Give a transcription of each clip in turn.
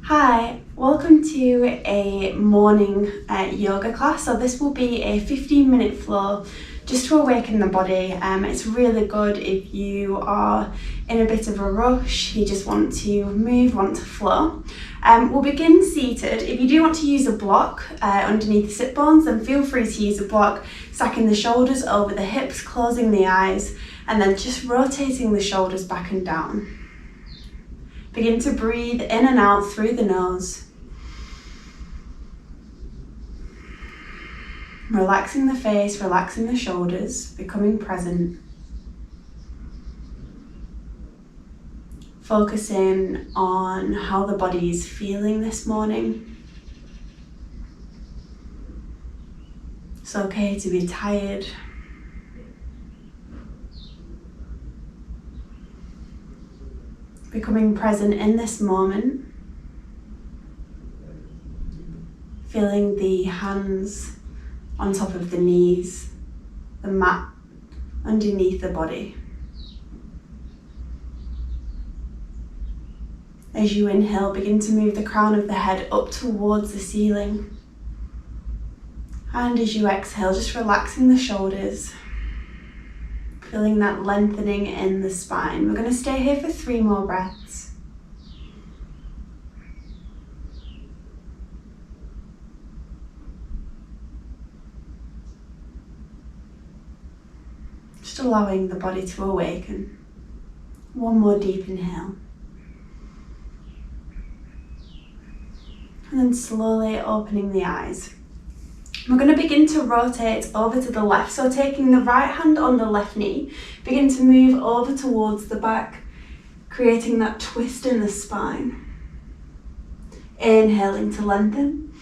Hi, welcome to a morning yoga class. So this will be a 15-minute flow just to awaken the body. It's really good if you are in a bit of a rush, you just want to move, want to flow. We'll begin seated. If you do want to use a block underneath the sit bones, then feel free to use a block, stacking the shoulders over the hips, closing the eyes, and then just rotating the shoulders back and down. Begin to breathe in and out through the nose. Relaxing the face, relaxing the shoulders, becoming present. Focusing on how the body is feeling this morning. It's okay to be tired. Becoming present in this moment. Feeling the hands on top of the knees, the mat underneath the body. As you inhale, begin to move the crown of the head up towards the ceiling. And as you exhale, just relaxing the shoulders. Feeling that lengthening in the spine. We're going to stay here for 3 more breaths. Just allowing the body to awaken. 1 more deep inhale. And then slowly opening the eyes. We're going to begin to rotate over to the left, so taking the right hand on the left knee, begin to move over towards the back, creating that twist in the spine. Inhaling to lengthen,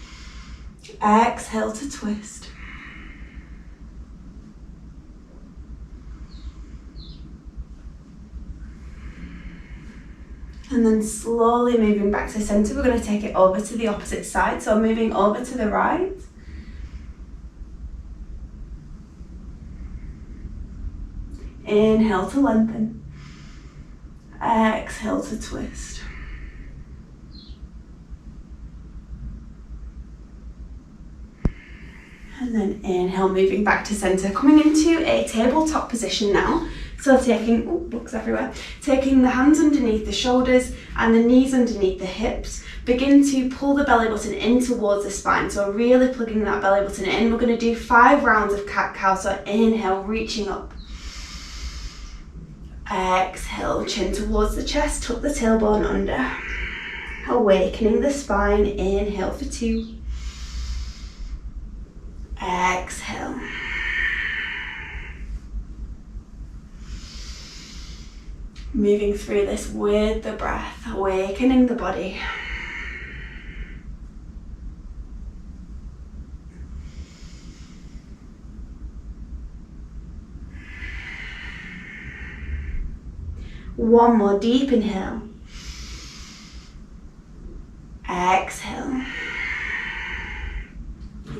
exhale to twist. And then slowly moving back to center, we're going to take it over to the opposite side, so moving over to the right. Inhale to lengthen, exhale to twist. And then inhale, moving back to center, coming into a tabletop position now. So taking, books everywhere, taking the hands underneath the shoulders and the knees underneath the hips. Begin to pull the belly button in towards the spine. So really plugging that belly button in. We're going to do 5 rounds of cat-cow. So inhale, reaching up. Exhale, chin towards the chest, tuck the tailbone under. Awakening the spine, inhale for 2. Exhale. Moving through this with the breath, awakening the body. One more deep inhale. Exhale.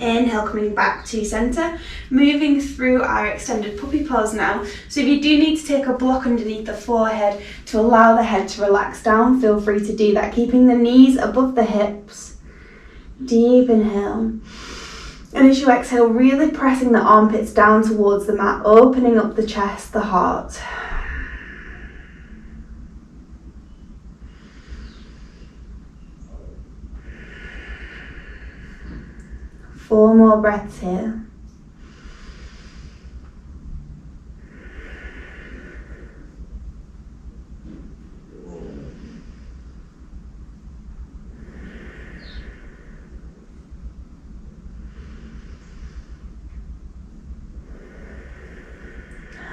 Inhale, coming back to center, moving through our extended puppy pose now. So if you do need to take a block underneath the forehead to allow the head to relax down, feel free to do that, keeping the knees above the hips. Deep inhale. And as you exhale, really pressing the armpits down towards the mat, opening up the chest, the heart. 4 more breaths here.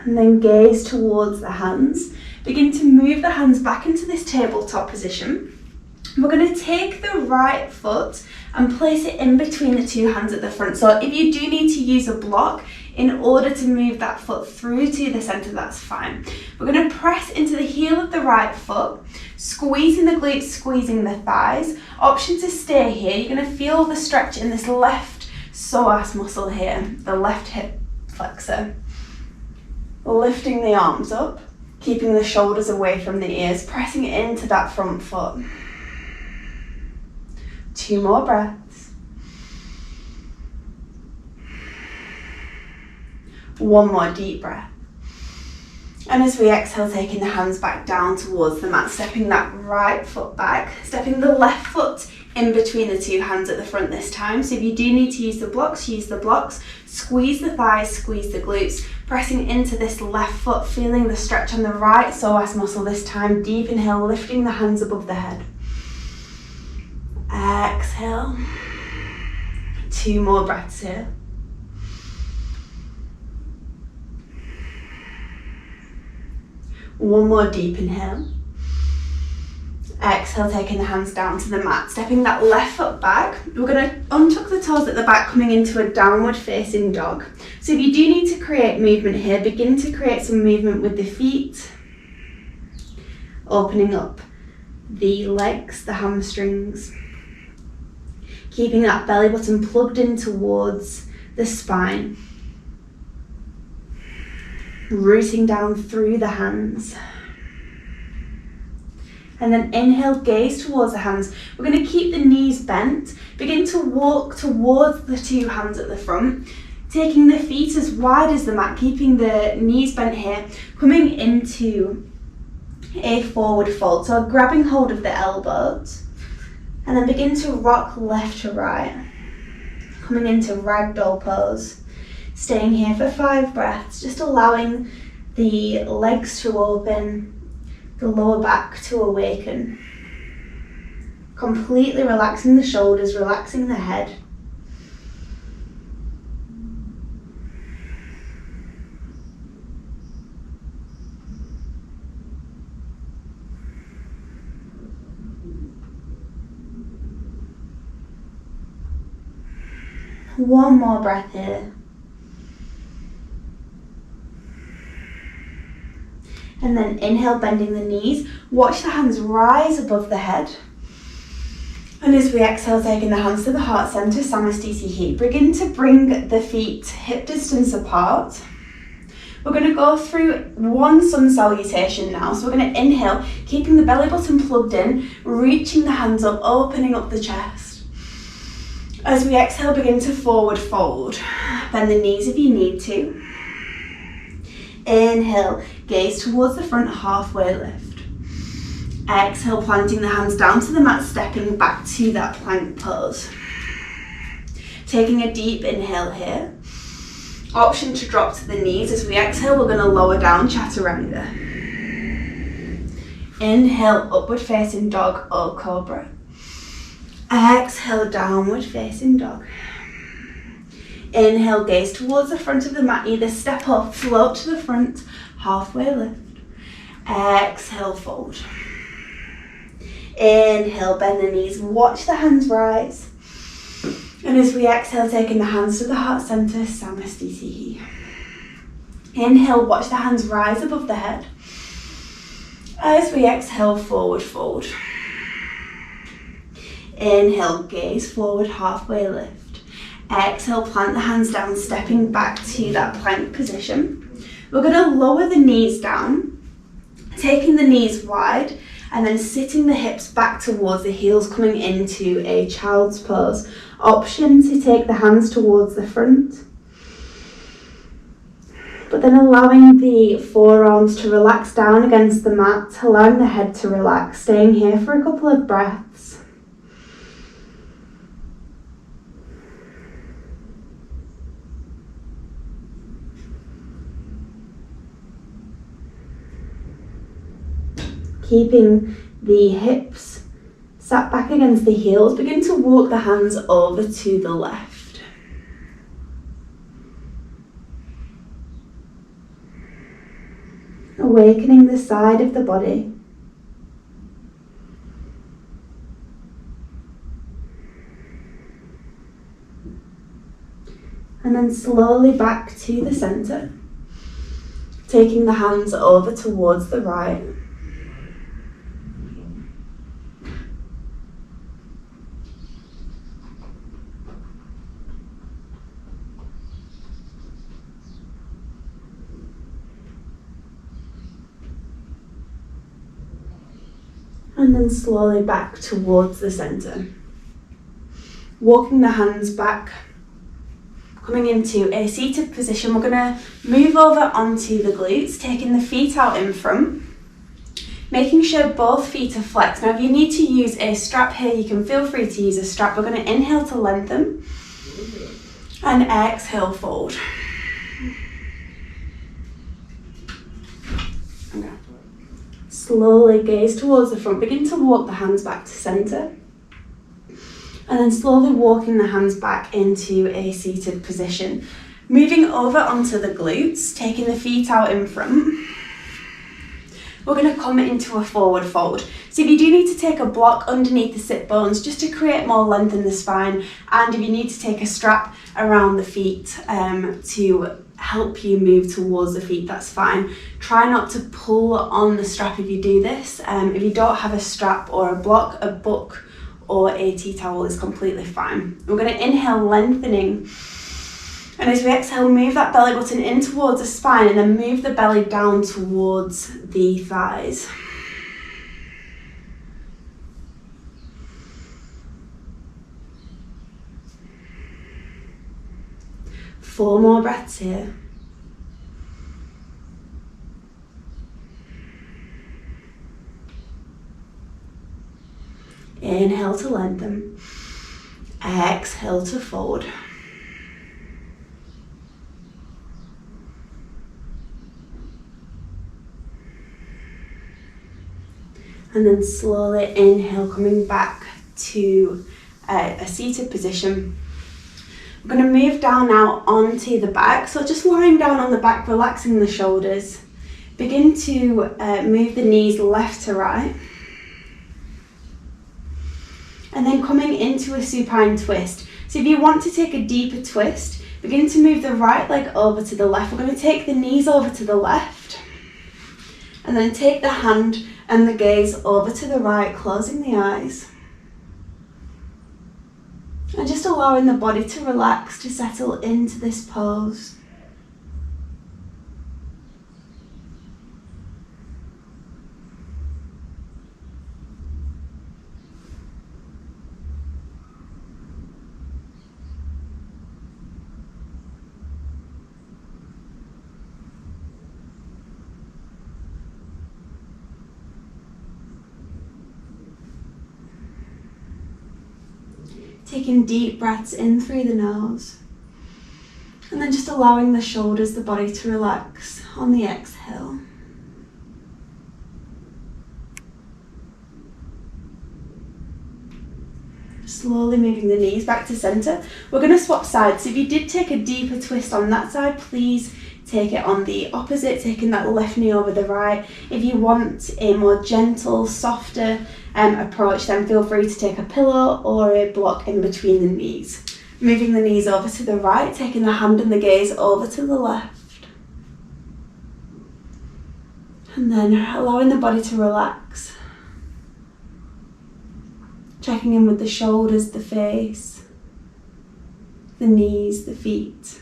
And then gaze towards the hands. Begin to move the hands back into this tabletop position. We're going to take the right foot and place it in between the 2 hands at the front. So if you do need to use a block in order to move that foot through to the center, that's fine. We're going to press into the heel of the right foot, squeezing the glutes, squeezing the thighs. Option to stay here. You're going to feel the stretch in this left psoas muscle here, the left hip flexor. Lifting the arms up, keeping the shoulders away from the ears, pressing into that front foot. 2 more breaths. 1 more deep breath. And as we exhale, taking the hands back down towards the mat, stepping that right foot back, stepping the left foot in between the 2 hands at the front this time. So if you do need to use the blocks, use the blocks. Squeeze the thighs, squeeze the glutes, pressing into this left foot, feeling the stretch on the right psoas muscle this time. Deep inhale, lifting the hands above the head. Exhale. 2 more breaths here. One more deep inhale. Exhale, taking the hands down to the mat, stepping that left foot back. We're going to untuck the toes at the back, coming into a downward facing dog. So if you do need to create movement here, begin to create some movement with the feet, opening up the legs, the hamstrings, keeping that belly button plugged in towards the spine. Rooting down through the hands. And then inhale, gaze towards the hands. We're going to keep the knees bent. Begin to walk towards the 2 hands at the front. Taking the feet as wide as the mat, keeping the knees bent here. Coming into a forward fold. So grabbing hold of the elbows. And then begin to rock left to right. Coming into ragdoll pose. Staying here for 5 breaths, just allowing the legs to open, the lower back to awaken. Completely relaxing the shoulders, relaxing the head. One more breath here. And then inhale, bending the knees. Watch the hands rise above the head. And as we exhale, taking the hands to the heart center, Samasthiti. Begin to bring the feet hip distance apart. We're going to go through 1 sun salutation now. So we're going to inhale, keeping the belly button plugged in, reaching the hands up, opening up the chest. As we exhale, begin to forward fold. Bend the knees if you need to. Inhale, gaze towards the front, halfway lift. Exhale, planting the hands down to the mat, stepping back to that plank pose. Taking a deep inhale here. Option to drop to the knees. As we exhale, we're going to lower down, chaturanga. Inhale, upward facing dog or cobra. Exhale, downward facing dog. Inhale, gaze towards the front of the mat, either step up, float to the front, halfway lift. Exhale, fold. Inhale, bend the knees, watch the hands rise. And as we exhale, taking the hands to the heart center, Samasthiti. Inhale, watch the hands rise above the head. As we exhale, forward fold. Inhale, gaze forward, halfway lift. Exhale, plant the hands down, stepping back to that plank position. We're going to lower the knees down, taking the knees wide, and then sitting the hips back towards the heels, coming into a child's pose. Option to take the hands towards the front, but then allowing the forearms to relax down against the mat, allowing the head to relax, staying here for a couple of breaths. Keeping the hips sat back against the heels, begin to walk the hands over to the left. Awakening the side of the body. And then slowly back to the center, taking the hands over towards the right. And then slowly back towards the center. walking the hands back, coming into a seated position. We're going to move over onto the glutes, taking the feet out in front, making sure both feet are flexed. Now if you need to use a strap here, you can feel free to use a strap. We're going to inhale to lengthen and exhale, fold. Okay. Slowly gaze towards the front, begin to walk the hands back to centre. And then slowly walking the hands back into a seated position. Moving over onto the glutes, taking the feet out in front. We're going to come into a forward fold. So if you do need to take a block underneath the sit bones just to create more length in the spine, and if you need to take a strap around the feet to help you move towards the feet, that's fine. Try not to pull on the strap if you do this. If you don't have a strap or a block, a book or a tea towel is completely fine. We're going to inhale, lengthening, and as we exhale, move that belly button in towards the spine and then move the belly down towards the thighs. Four more breaths here. Inhale to lengthen, exhale to fold. And then slowly inhale, coming back to a seated position. We're going to move down now onto the back. So just lying down on the back, relaxing the shoulders. Begin to move the knees left to right. And then coming into a supine twist. So if you want to take a deeper twist, begin to move the right leg over to the left. We're going to take the knees over to the left. And then take the hand and the gaze over to the right, closing the eyes. And just allowing the body to relax, to settle into this pose. Taking deep breaths in through the nose. And then just allowing the shoulders, the body to relax on the exhale. Slowly moving the knees back to centre. We're going to swap sides. So if you did take a deeper twist on that side, please take it on the opposite, taking that left knee over the right. If you want a more gentle, softer approach, then feel free to take a pillow or a block in between the knees. Moving the knees over to the right, taking the hand and the gaze over to the left. And then allowing the body to relax. Checking in with the shoulders, the face, the knees, the feet.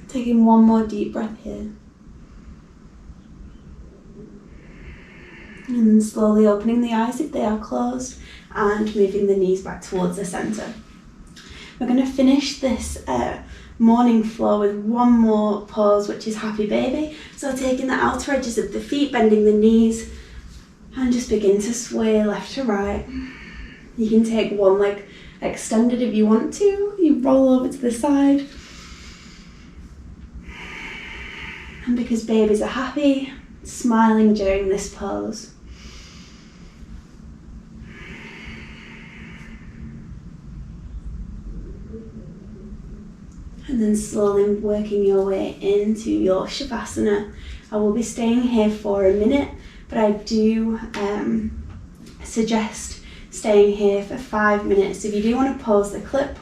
Taking one more deep breath here. And then slowly opening the eyes if they are closed and moving the knees back towards the centre. We're going to finish this morning flow with one more pose, which is Happy Baby. So taking the outer edges of the feet, bending the knees, and just begin to sway left to right. You can take one leg extended if you want to. You roll over to the side. And because babies are happy, smiling during this pose. And then slowly working your way into your Shavasana. I will be staying here for a minute, but I do suggest staying here for 5 minutes. If you do want to pause the clip,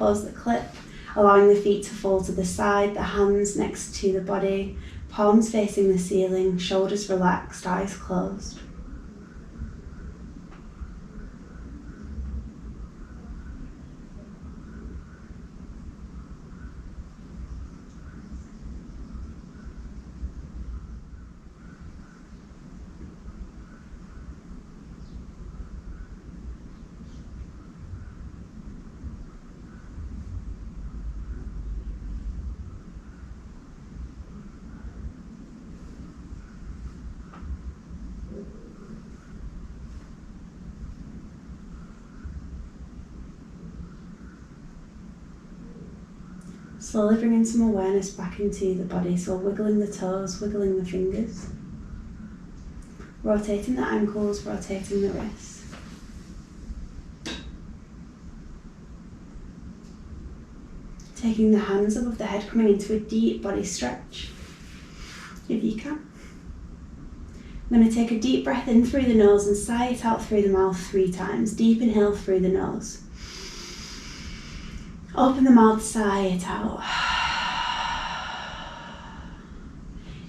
allowing the feet to fall to the side, the hands next to the body, palms facing the ceiling, shoulders relaxed, eyes closed. Slowly bringing some awareness back into the body, so wiggling the toes, wiggling the fingers, rotating the ankles, rotating the wrists. Taking the hands above the head, coming into a deep body stretch, if you can. I'm going to take a deep breath in through the nose and sigh it out through the mouth 3 times. Deep inhale through the nose. Open the mouth, sigh it out.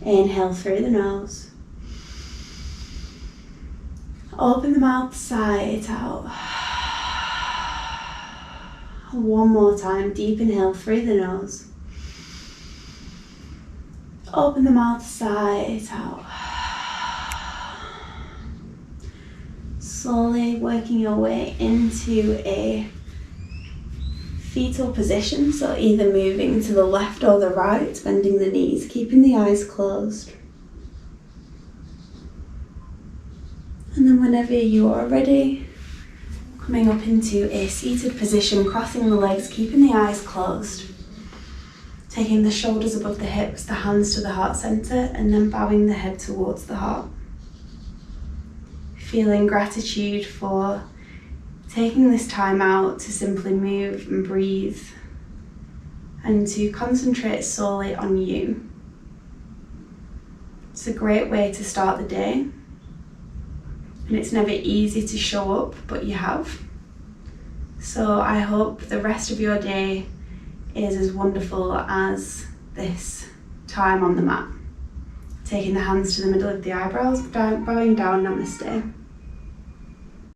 Inhale through the nose. Open the mouth, sigh it out. One more time, deep inhale through the nose. Open the mouth, sigh it out. Slowly working your way into a fetal position, so either moving to the left or the right, bending the knees, keeping the eyes closed. And then whenever you are ready, coming up into a seated position, crossing the legs, keeping the eyes closed, taking the shoulders above the hips, the hands to the heart center, and then bowing the head towards the heart. Feeling gratitude for taking this time out to simply move and breathe and to concentrate solely on you. It's a great way to start the day, and it's never easy to show up, but you have. So I hope the rest of your day is as wonderful as this time on the mat. Taking the hands to the middle of the eyebrows, bowing down, namaste.